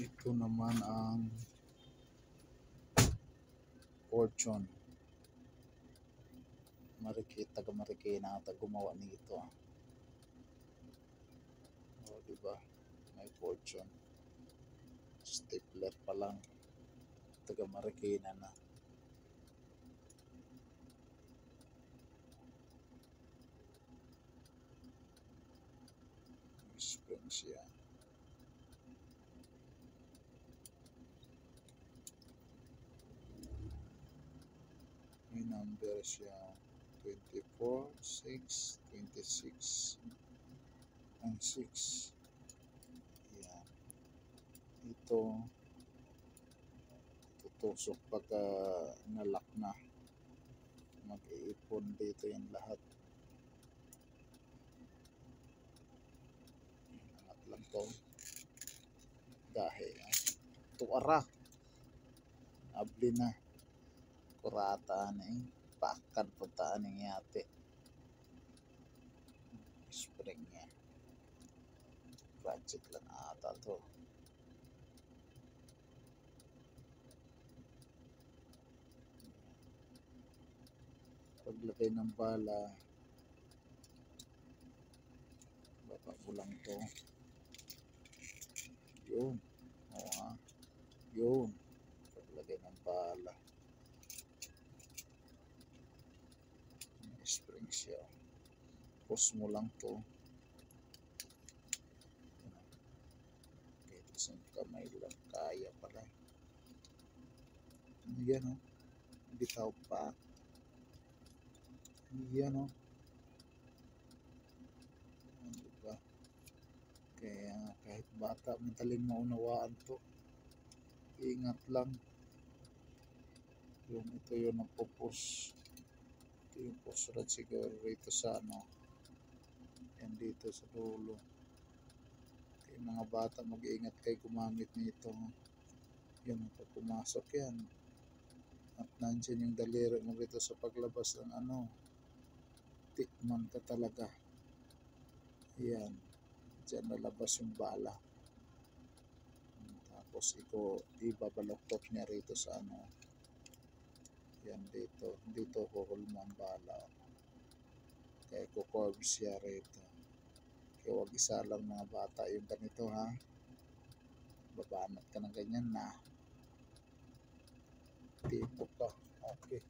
Ito naman ang Fortune. Taga Marikina ata gumawa nito. O, diba? May Fortune. Stapler pa lang. Taga Marikina na. Spring siya. May number siya 24, 6, 26, and 6. Yan. Ito tutusok pagka nalock na. Mag-iipon dito yung lahat. Angat lang to. Dahil tuwara. Abli na. Kurata na pakan puntaan ng yate. Spring niya. Budget lang ata to. Paglagay ng bala, baka mo lang to. Yun. O yun. Paglagay ng bala. Spring siya. Post mo lang to. Dito sa kamay lang. Kaya pala. Yan o. Bitaw pa. Yan o. Diba? Kaya kahit bata, madaling maunawaan to. Ingat lang. Ito yung nagpo-push. Ito yung push rod siguro rito sa yan dito sa dulo. Kaya mga bata, mag-iingat kayo gumamit nito. Yan, pag pumasok yan. At nandiyan yung daliri mo rito sa paglabas ng tikman ka talaga. Yan. Diyan nalabas yung bala. Tapos ibabaloktot niya rito sa yan dito kukulma ang bala. Kaya kukurve siya rito. Kaya huwag isa lang mga bata yung ganito ha. Babanat ka ng ganyan na. Tipo ka. Okay.